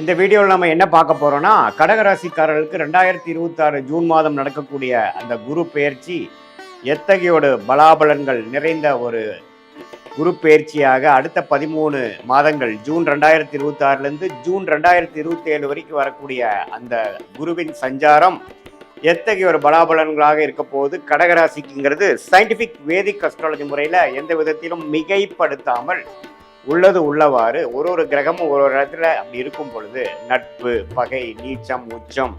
இந்த வீடியோவில் நம்ம என்ன பார்க்க போறோம்னா கடகராசிக்காரர்களுக்கு 2026 ஜூன் மாதம் நடக்கக்கூடிய அந்த குரு பெயர்ச்சி எத்தகைய ஒரு பலாபலன்கள் நிறைந்த ஒரு குரு பெயர்ச்சியாக அடுத்த 13 மாதங்கள் ஜூன் 2026லேருந்து ஜூன் 2027 வரைக்கும் வரக்கூடிய அந்த குருவின் சஞ்சாரம் எத்தகைய ஒரு பலாபலன்களாக இருக்க போது கடகராசிக்குங்கிறது சயின்டிஃபிக் வேதிக் அஸ்ட்ராலஜி முறையில் எந்த விதத்திலும் மிகைப்படுத்தாமல் உள்ளது உள்ளவாறு ஒரு கிரகமும் ஒரு இடத்துல அப்படி இருக்கும் பொழுது நட்பு பகை நீச்சம் உச்சம்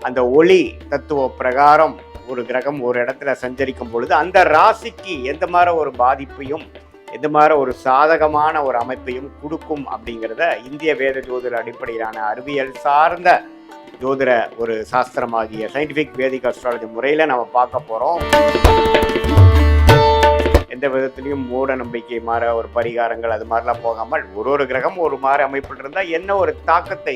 அந்த ஒளி தத்துவ பிரகாரம் ஒரு கிரகம் ஒரு இடத்துல சஞ்சரிக்கும் பொழுது அந்த ராசிக்கு எந்த மாதிரி ஒரு பாதிப்பையும் எந்த மாதிரி ஒரு சாதகமான ஒரு அமைப்பையும் கொடுக்கும் அப்படிங்கிறத இந்திய வேத ஜோதிட அடிப்படையிலான அறிவியல் சார்ந்த ஜோதிட ஒரு சாஸ்திரமாகிய சயின்டிஃபிக் வேதிக் அஸ்ட்ராலஜி முறையில் நம்ம பார்க்க போகிறோம். எந்த விதத்திலையும் மூட நம்பிக்கை மாற ஒரு பரிகாரங்கள் அது மாதிரிலாம் போகாமல் ஒரு கிரகம் ஒரு மாதிரி அமைப்பில் இருந்தால் என்ன ஒரு தாக்கத்தை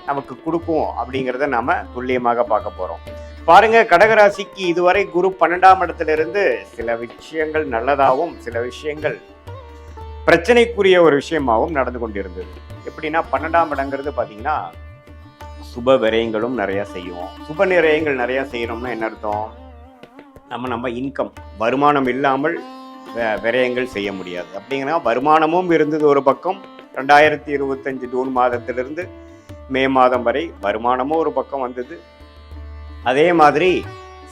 நமக்கு கொடுக்கும் அப்படிங்கிறத நம்ம துல்லியமாக பார்க்க போகிறோம். பாருங்க, கடகராசிக்கு இதுவரை குரு 12ஆம் இடத்திலிருந்து சில விஷயங்கள் நல்லதாகவும் சில விஷயங்கள் பிரச்சனைக்குரிய ஒரு விஷயமாகவும் நடந்து கொண்டிருந்தது. எப்படின்னா 12ஆம் இடங்கிறது பார்த்தீங்கன்னா சுப விரயங்களும் நிறையா செய்யும். சுப விரயங்கள் நிறையா செய்யணும்னா என்ன அர்த்தம்? நம்ம இன்கம் வருமானம் இல்லாமல் விரயங்கள் செய்ய முடியாது. அப்படிங்கன்னா வருமானமும் இருந்தது ஒரு பக்கம். 2025 ஜூன் மாதத்திலிருந்து மே மாதம் வரை வருமானமும் ஒரு பக்கம் வந்தது. அதே மாதிரி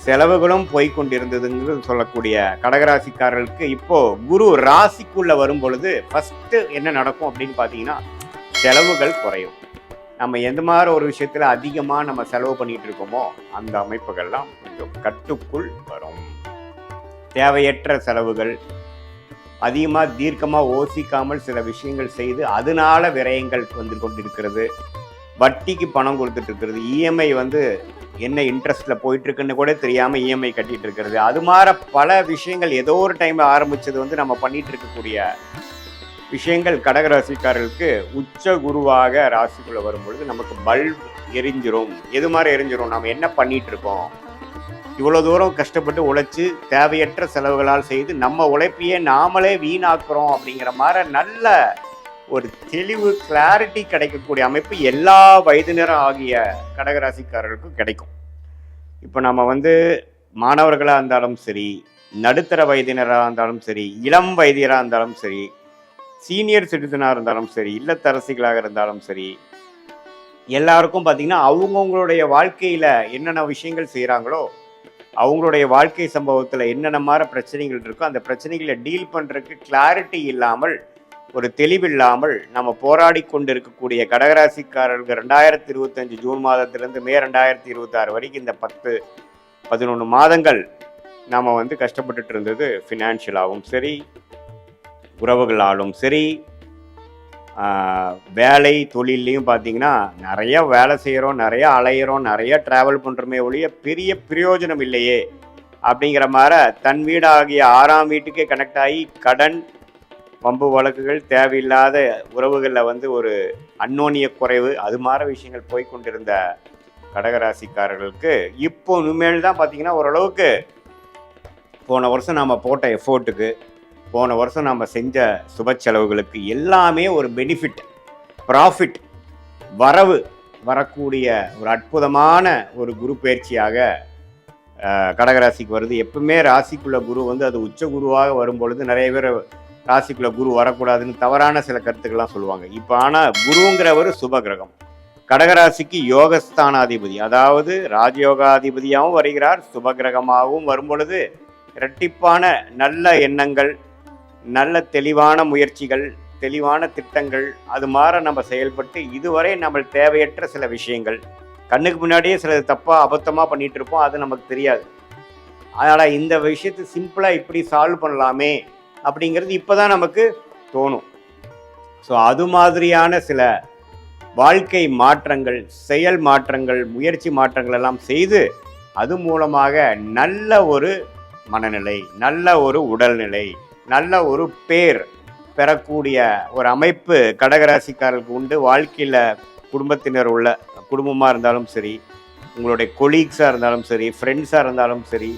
செலவுகளும் போய்கொண்டிருந்ததுங்கிறது சொல்லக்கூடிய கடகராசிக்காரர்களுக்கு இப்போ குரு ராசிக்குள்ள வரும் பொழுது ஃபர்ஸ்ட் என்ன நடக்கும் அப்படின்னு பார்த்தீங்கன்னா செலவுகள் குறையும். நம்ம எந்த மாதிரி ஒரு விஷயத்துல அதிகமாக நம்ம செலவு பண்ணிட்டு இருக்கோமோ அந்த அமைப்புகள்லாம் கொஞ்சம் கட்டுக்குள் வரும். தேவையற்ற செலவுகள் அதிகமாக தீர்க்கமாக யோசிக்காமல் சில விஷயங்கள் செய்து அதனால விரயங்கள் வந்து கொண்டிருக்கிறது. வட்டிக்கு பணம் கொடுத்துட்டு இருக்கிறது, இஎம்ஐ என்ன இன்ட்ரெஸ்ட்டில் போயிட்டுருக்குன்னு கூட தெரியாமல் இஎம்ஐ கட்டிகிட்டு இருக்கிறது, அது மாதிரி பல விஷயங்கள் ஏதோ ஒரு டைமில் ஆரம்பித்தது நம்ம பண்ணிகிட்டு இருக்கக்கூடிய விஷயங்கள் கடகராசிக்காரர்களுக்கு உச்ச குருவாக ராசிக்குள்ளே வரும்பொழுது நமக்கு பல்ப் எரிஞ்சிரும். எது மாதிரி எரிஞ்சிரும்? நம்ம என்ன பண்ணிகிட்டு இருக்கோம், இவ்வளோ தூரம் கஷ்டப்பட்டு உழைச்சி தேவையற்ற செலவுகளால் செய்து நம்ம உழைப்பையே நாமளே வீணாக்குறோம் அப்படிங்கிற மாதிரி நல்ல ஒரு தெளிவு கிளாரிட்டி கிடைக்கக்கூடிய அமைப்பு எல்லா வயதினரும் ஆகிய கடகராசிக்காரர்களுக்கும் கிடைக்கும். இப்போ நம்ம மாணவர்களாக இருந்தாலும் சரி, நடுத்தர வயதினராக இருந்தாலும் சரி, இளம் வயதினராக இருந்தாலும் சரி, சீனியர் சிட்டிசனாக இருந்தாலும் சரி, இல்லத்தரசிகளாக இருந்தாலும் சரி, எல்லாருக்கும் பார்த்திங்கன்னா அவங்கவுங்களுடைய வாழ்க்கையில் என்னென்ன விஷயங்கள் செய்கிறாங்களோ அவங்களுடைய வாழ்க்கை சம்பவத்தில் என்னென்ன மாதிரி பிரச்சனைகள் இருக்கோ அந்த பிரச்சனைகளை டீல் பண்ணுறதுக்கு கிளாரிட்டி இல்லாமல் ஒரு தெளிவில்லாமல் நம்ம போராடி கொண்டு இருக்கக்கூடிய கடகராசிக்காரர்கள் 2025 ஜூன் மாதத்திலிருந்து மே 2026 வரைக்கும் இந்த 10-11 மாதங்கள் நாம் கஷ்டப்பட்டுட்டு இருந்தது. ஃபினான்ஷியலாகவும் சரி, உறவுகளாலும் சரி, வேலை தொழிலையும் பார்த்தீங்கன்னா நிறைய வேலை செய்கிறோம், நிறைய அலையிறோம், நிறைய ட்ராவல் பண்ணுறோமே ஒழிய பெரிய பிரயோஜனம் இல்லையே அப்படிங்கிற மாதிரி தன் வீடாகிய 6ஆம் வீட்டுக்கே கனெக்ட் ஆகி கடன் வம்பு வழக்குகள் தேவையில்லாத உறவுகளில் ஒரு அந்யோன்ய குறைவு அது மாதிரி விஷயங்கள் போய்கொண்டிருந்த கடகராசிக்காரர்களுக்கு இப்போ இனிமேல் தான் பார்த்தீங்கன்னா ஓரளவுக்கு போன வருஷம் நாம் போட்ட எஃபோர்ட்டுக்கு, போன வருஷம் நம்ம செஞ்ச சுப செலவுகளுக்கு எல்லாமே ஒரு பெனிஃபிட், ப்ராஃபிட், வரவு வரக்கூடிய ஒரு அற்புதமான ஒரு குரு பயிற்சியாக கடகராசிக்கு வருது. எப்பவுமே ராசிக்குள்ள குரு அது உச்ச குருவாக வரும்பொழுது நிறைய பேர் ராசிக்குள்ள குரு வரக்கூடாதுன்னு தவறான சில கருத்துக்கள்லாம் சொல்லுவாங்க. இப்போ ஆனால் குருங்கிறவர் சுப கிரகம், கடகராசிக்கு யோகஸ்தானாதிபதி, அதாவது ராஜயோகாதிபதியாகவும் வருகிறார், சுப கிரகமாகவும் வரும்பொழுது இரட்டிப்பான நல்ல எண்ணங்கள், நல்ல தெளிவான முயற்சிகள், தெளிவான திட்டங்கள் அது மாதிரி நம்ம செயல்பட்டு இதுவரை நம்ம தேவையற்ற சில விஷயங்கள் கண்ணுக்கு முன்னாடியே சில தப்பாக அபத்தமாக பண்ணிகிட்டு இருப்போம், அது நமக்கு தெரியாது. அதனால் இந்த விஷயத்தை சிம்பிளாக இப்படி சால்வ் பண்ணலாமே அப்படிங்கிறது இப்போ தான் நமக்கு தோணும். ஸோ அது மாதிரியான சில வாழ்க்கை மாற்றங்கள், செயல் மாற்றங்கள், முயற்சி மாற்றங்கள் எல்லாம் செய்து அது மூலமாக நல்ல ஒரு மனநிலை, நல்ல ஒரு உடல்நிலை, நல்ல ஒரு பேர் பெறக்கூடிய ஒரு அமைப்பு கடகராசிக்காரர்களுக்கு உண்டு. வாழ்க்கையில் குடும்பத்தினர் உள்ள குடும்பமாக இருந்தாலும் சரி, உங்களுடைய கொலீக்ஸாக இருந்தாலும் சரி, ஃப்ரெண்ட்ஸாக இருந்தாலும் சரி,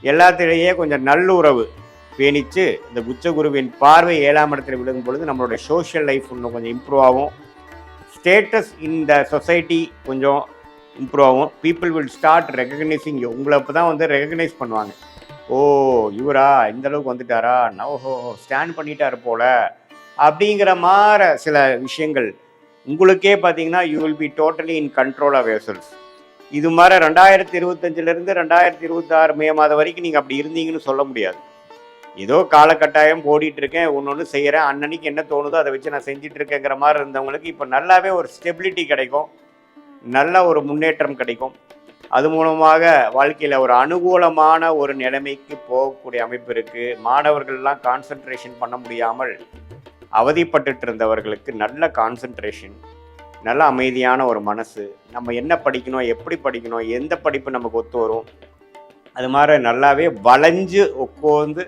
எல்லாத்திலேயே கொஞ்சம் நல்லுறவு பேணிச்சு இந்த உச்சகுருவின் பார்வை 7ஆம் இடத்துல விழுகும் பொழுது நம்மளுடைய சோஷியல் லைஃப் இன்னும் கொஞ்சம் இம்ப்ரூவ் ஆகும். ஸ்டேட்டஸ் இந்த சொசைட்டி கொஞ்சம் இம்ப்ரூவ் ஆகும். People will start recognising you. உங்களை இப்போ தான் வந்து ரெகக்னைஸ் பண்ணுவாங்க. ஓ இவரா இந்த அளவுக்கு வந்துட்டாரா, ஓஹோ ஸ்டாண்ட் பண்ணிட்டாரு போல அப்படிங்கிற மாதிரி சில விஷயங்கள் உங்களுக்கே பார்த்தீங்கன்னா you will be totally in control of yourself. இது மாதிரி 2025 2026 மே மாதம் வரைக்கும் நீங்கள் அப்படி இருந்தீங்கன்னு சொல்ல முடியாது. ஏதோ காலகட்டாயம் ஓடிட்டு இருக்கேன், ஒன்று செய்கிறேன், அன்னன்னைக்கு என்ன தோணுதோ அதை வச்சு நான் செஞ்சுட்டு இருக்கேங்கிற மாதிரி இருந்தவங்களுக்கு இப்போ நல்லாவே ஒரு ஸ்டெபிலிட்டி கிடைக்கும், நல்ல ஒரு முன்னேற்றம் கிடைக்கும். அது மூலமாக வாழ்க்கையில் ஒரு அனுகூலமான ஒரு நிலைமைக்கு போகக்கூடிய அமைப்பு இருக்குது. மாணவர்கள்லாம் கான்சன்ட்ரேஷன் பண்ண முடியாமல் அவதிப்பட்டு இருந்தவர்களுக்கு நல்ல கான்சன்ட்ரேஷன், நல்ல அமைதியான ஒரு மனசு, நம்ம என்ன படிக்கணும், எப்படி படிக்கணும், எந்த படிப்பு நமக்கு ஒத்து வரும், அது மாதிரி நல்லாவே வளைஞ்சு உட்காந்து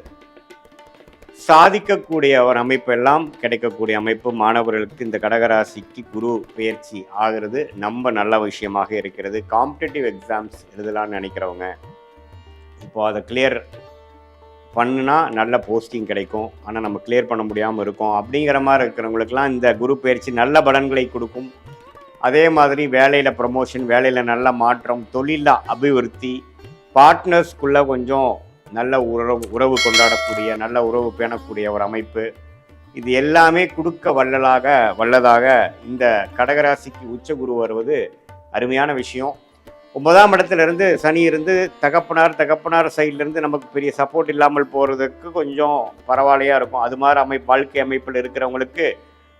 சாதிக்கக்கூடிய ஒரு அமைப்பு எல்லாம் கிடைக்கக்கூடிய அமைப்பு மாணவர்களுக்கு இந்த கடகராசிக்கு குரு பயிற்சி ஆகிறது நம்ம நல்ல விஷயமாக இருக்கிறது. காம்படிட்டிவ் எக்ஸாம்ஸ் எழுதலான்னு நினைக்கிறவங்க இப்போ அதை கிளியர் பண்ணுனா நல்ல போஸ்டிங் கிடைக்கும். ஆனால் நம்ம கிளியர் பண்ண முடியாமல் இருக்கோம் அப்படிங்கிற மாதிரி இருக்கிறவங்களுக்கெல்லாம் இந்த குரு பயிற்சி நல்ல பலன்களை கொடுக்கும். அதே மாதிரி வேலையில் ப்ரமோஷன், வேலையில் நல்ல மாற்றம், தொழிலில் அபிவிருத்தி, பார்ட்னர்ஸ்குள்ளே கொஞ்சம் நல்ல உறவு கொண்டாடக்கூடிய, நல்ல உறவு பேணக்கூடிய ஒரு அமைப்பு, இது எல்லாமே கொடுக்க வல்லதாக இந்த கடகராசிக்கு உச்ச குரு வருவது அருமையான விஷயம். 9ஆம் இடத்துலேருந்து சனி இருந்து தகப்பனார் சைட்லேருந்து நமக்கு பெரிய சப்போர்ட் இல்லாமல் போகிறதுக்கு கொஞ்சம் பரவாயில்லையாக இருக்கும். அது மாதிரி வாழ்க்கை அமைப்பில் இருக்கிறவங்களுக்கு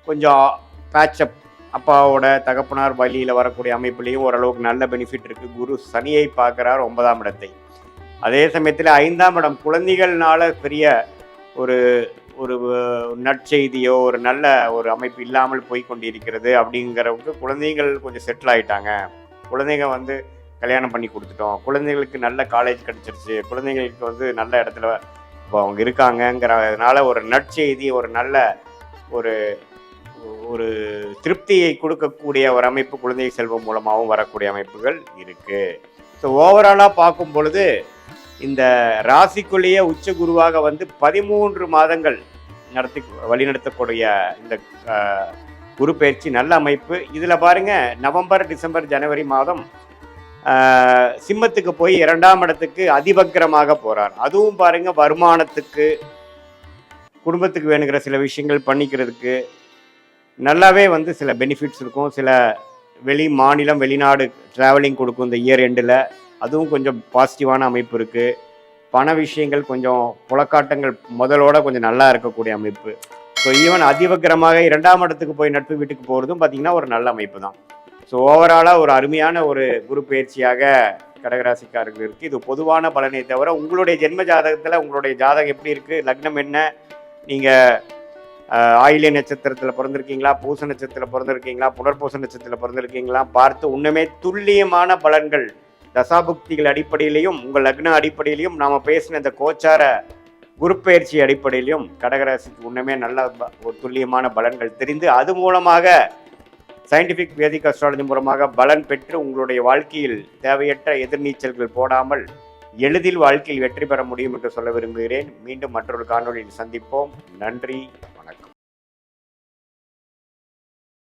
கொஞ்சம் பேட்சப், அப்பாவோட தகப்பனார் வழியில் வரக்கூடிய அமைப்புலேயும் ஓரளவுக்கு நல்ல பெனிஃபிட் இருக்குது. குரு சனியை பார்க்குறார் 9ஆம் இடத்தை. அதே சமயத்தில் 5ஆம் இடம் குழந்தைகள்னால பெரிய ஒரு ஒரு நற்செய்தியோ ஒரு நல்ல ஒரு அமைப்பு இல்லாமல் போய் கொண்டிருக்கிறது. அப்படிங்கிறவங்க குழந்தைகள் கொஞ்சம் செட்டில் ஆகிட்டாங்க, குழந்தைங்க வந்து கல்யாணம் பண்ணி கொடுத்துட்டோம், குழந்தைங்களுக்கு நல்ல காலேஜ் கிடச்சிருச்சு, குழந்தைங்களுக்கு வந்து நல்ல இடத்துல இப்போ அவங்க இருக்காங்கங்கிறதுனால ஒரு நற்செய்தி, ஒரு நல்ல ஒரு ஒரு திருப்தியை கொடுக்கக்கூடிய ஒரு அமைப்பு குழந்தை செல்வம் மூலமாகவும் வரக்கூடிய அமைப்புகள் இருக்குது. ஸோ ஓவராலாக பார்க்கும் பொழுது இந்த ராசிக்குள்ளேயே உச்ச குருவாக வந்து 13 மாதங்கள் வழிநடத்தக்கூடிய இந்த குரு பயிற்சி நல்ல அமைப்பு. இதில் பாருங்கள், நவம்பர் டிசம்பர் ஜனவரி மாதம் சிம்மத்துக்கு போய் 2ஆம் இடத்துக்கு அதிபக்கிரமாக போகிறார். அதுவும் பாருங்கள் வருமானத்துக்கு, குடும்பத்துக்கு வேணுங்கிற சில விஷயங்கள் பண்ணிக்கிறதுக்கு நல்லாவே வந்து சில பெனிஃபிட்ஸ் இருக்கும். சில வெளி மாநிலம் வெளிநாடு ட்ராவலிங் கொடுக்கும் இந்த இயர் எண்டில், அதுவும் கொஞ்சம் பாசிட்டிவான அமைப்பு இருக்குது. பண விஷயங்கள் கொஞ்சம் புலக்காட்டங்கள் முதலோட கொஞ்சம் நல்லா இருக்கக்கூடிய அமைப்பு. ஸோ ஈவன் அதிபக்கிரமாக 2ஆம் இடத்துக்கு போய் நட்பு வீட்டுக்கு போகிறதும் பார்த்திங்கன்னா ஒரு நல்ல அமைப்பு தான். ஸோ ஓவராலாக ஒரு அருமையான ஒரு குரு பயிற்சியாக கடகராசிக்காரர்கள் இருக்குது. இது பொதுவான பலனை தவிர உங்களுடைய ஜென்ம ஜாதகத்தில் உங்களுடைய ஜாதகம் எப்படி இருக்குது, லக்னம் என்ன, நீங்கள் ஆயில்ய நட்சத்திரத்தில் பிறந்திருக்கீங்களா, பூச நட்சத்திரத்தில் பிறந்திருக்கீங்களா, புனர்பூச நட்சத்திரத்தில் பிறந்திருக்கீங்களா பார்த்து உண்மையுமே துல்லியமான பலன்கள் தசாபுக்திகள் அடிப்படையிலையும் உங்கள் லக்ன அடிப்படையிலையும் நாம் பேசின இந்த கோச்சார குரு பயிற்சி அடிப்படையிலையும் கடகராசிக்கு உண்மையுமே நல்ல ஒரு துல்லியமான பலன்கள் தெரிந்து அது மூலமாக சயின்டிஃபிக் வேதிக் அஸ்ட்ராலஜி மூலமாக பலன் பெற்று உங்களுடைய வாழ்க்கையில் தேவையற்ற எதிர்நீச்சல்கள் போடாமல் எளிதில் வாழ்க்கையில் வெற்றி பெற முடியும் என்று சொல்ல விரும்புகிறேன். மீண்டும் மற்றொரு காணொலியில் சந்திப்போம். நன்றி.